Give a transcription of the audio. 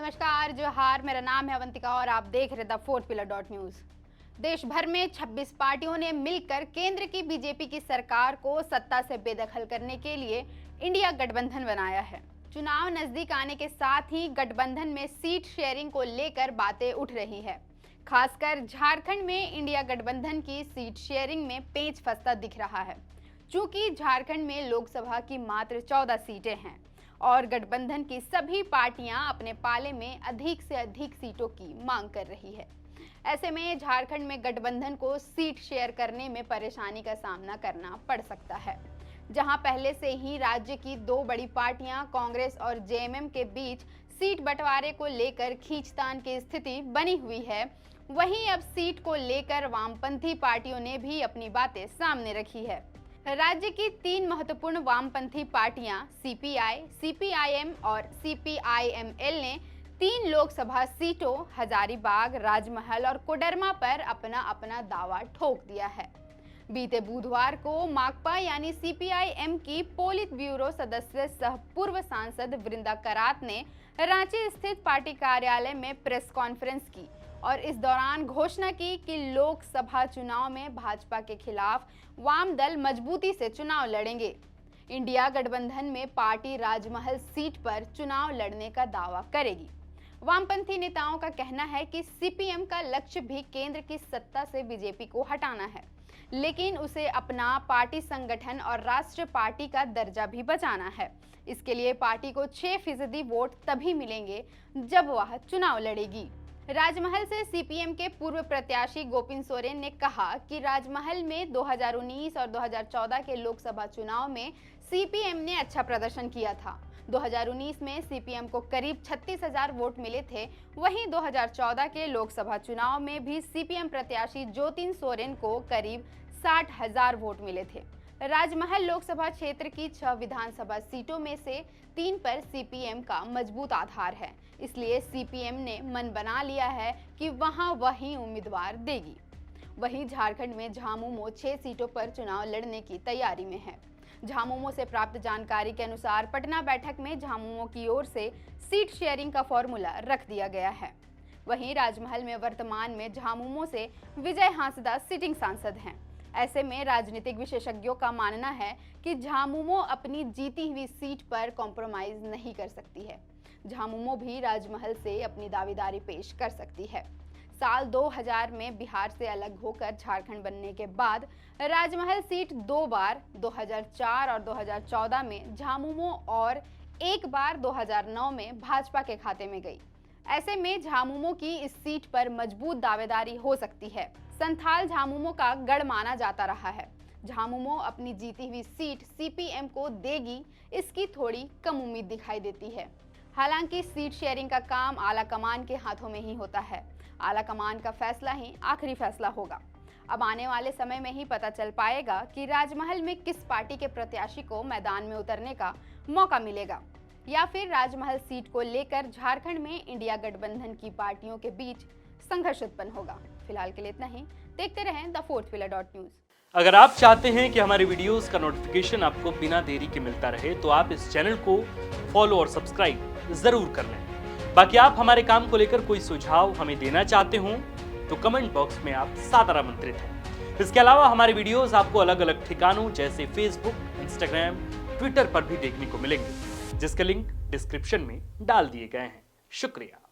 नमस्कार, जोहार। मेरा नाम है अवंतिका और आप देख रहे the fourth pillar dot news. देश भर में 26 पार्टियों ने मिलकर केंद्र की बीजेपी की सरकार को सत्ता से बेदखल करने के लिए इंडिया गठबंधन बनाया है। चुनाव नजदीक आने के साथ ही गठबंधन में सीट शेयरिंग को लेकर बातें उठ रही है। खासकर झारखंड में इंडिया गठबंधन की सीट शेयरिंग में पेच फंसता दिख रहा है। चूंकि झारखंड में लोकसभा की मात्र 14 सीटें हैं और गठबंधन की सभी पार्टियां अपने पाले में अधिक से अधिक सीटों की मांग कर रही है। ऐसे में झारखंड में गठबंधन को सीट शेयर करने में परेशानी का सामना करना पड़ सकता है। जहां पहले से ही राज्य की दो बड़ी पार्टियां कांग्रेस और जेएमएम के बीच सीट बंटवारे को लेकर खींचतान की स्थिति बनी हुई है, वहीं अब सीट को लेकर वामपंथी पार्टियों ने भी अपनी बातें सामने रखी है। राज्य की तीन महत्वपूर्ण वामपंथी पार्टियां सीपीआई, सीपीआईएम और सीपीआईएमएल ने 3 लोकसभा सीटों हजारीबाग, राजमहल और कोडरमा पर अपना अपना दावा ठोक दिया है। बीते बुधवार को माकपा यानी सीपीआईएम की पोलित ब्यूरो सदस्य सह पूर्व सांसद वृंदा करात ने रांची स्थित पार्टी कार्यालय में प्रेस कॉन्फ्रेंस की और इस दौरान घोषणा की कि लोकसभा चुनाव में भाजपा के खिलाफ वाम दल मजबूती से चुनाव लड़ेंगे। इंडिया गठबंधन में पार्टी राजमहल सीट पर चुनाव लड़ने का दावा करेगी। वामपंथी नेताओं का कहना है कि सीपीएम का लक्ष्य भी केंद्र की सत्ता से बीजेपी को हटाना है, लेकिन उसे अपना पार्टी संगठन और राष्ट्रीय पार्टी का दर्जा भी बचाना है। इसके लिए पार्टी को 6% वोट तभी मिलेंगे जब वह चुनाव लड़ेगी। राजमहल से सीपीएम के पूर्व प्रत्याशी गोविंद सोरेन ने कहा कि राजमहल में 2019 और 2014 के लोकसभा चुनाव में सीपीएम ने अच्छा प्रदर्शन किया था। 2019 में सीपीएम को करीब 36,000 वोट मिले थे। वहीं 2014 के लोकसभा चुनाव में भी सीपीएम प्रत्याशी ज्योतिन सोरेन को करीब 60,000 वोट मिले थे। राजमहल लोकसभा क्षेत्र की 6 विधानसभा सीटों में से 3 पर सीपीएम का मजबूत आधार है, इसलिए सीपीएम ने मन बना लिया है कि वहां वही उम्मीदवार देगी। वहीं झारखंड में झामुमो 6 सीटों पर चुनाव लड़ने की तैयारी में है। झामुमो से प्राप्त जानकारी के अनुसार पटना बैठक में झामुमो की ओर से सीट शेयरिंग का फॉर्मूला रख दिया गया है। वहीं राजमहल में वर्तमान में झामुमो से विजय हांसदा सिटिंग सांसद हैं। ऐसे में राजनीतिक विशेषज्ञों का मानना है कि झामुमो अपनी जीती हुई सीट पर कॉम्प्रोमाइज नहीं कर सकती है। झामुमो भी राजमहल से अपनी दावेदारी पेश कर सकती है। साल 2000 में बिहार से अलग होकर झारखंड बनने के बाद राजमहल सीट 2 बार 2004 और 2014 में झामुमो और एक बार 2009 में भाजपा के खाते में गई। ऐसे में झामुमो की इस सीट पर मजबूत दावेदारी हो सकती है। संथाल झामुमो का गढ़ माना जाता रहा है। झामुमो अपनी जीती हुई सीट सीपीएम को देगी, इसकी थोड़ी कम उम्मीद दिखाई देती है। हालांकि सीट शेयरिंग का काम आला कमान के हाथों में ही होता है। आला कमान का फैसला ही आखिरी फैसला होगा। अब आने वाले समय में ही पता चल पाएगा कि राजमहल में किस पार्टी के प्रत्याशी को मैदान में उतरने का मौका मिलेगा, या फिर राजमहल सीट को लेकर झारखंड में इंडिया गठबंधन की पार्टियों के बीच संघर्ष उत्पन्न होगा। फिलहाल के लिए इतना ही। देखते रहें the fourth pillar dot news. अगर आप चाहते हैं कि हमारे वीडियोस का नोटिफिकेशन आपको बिना देरी के मिलता रहे, तो आप इस चैनल को फॉलो और सब्सक्राइब जरूर कर लें। बाकी आप हमारे काम को लेकर कोई सुझाव हमें देना चाहते हो तो कमेंट बॉक्स में आप सादर आमंत्रित हैं। इसके अलावा हमारे वीडियोस आपको अलग अलग ठिकानों जैसे फेसबुक, इंस्टाग्राम, ट्विटर पर भी देखने को मिलेंगे, जिसके लिंक डिस्क्रिप्शन में डाल दिए गए हैं। शुक्रिया।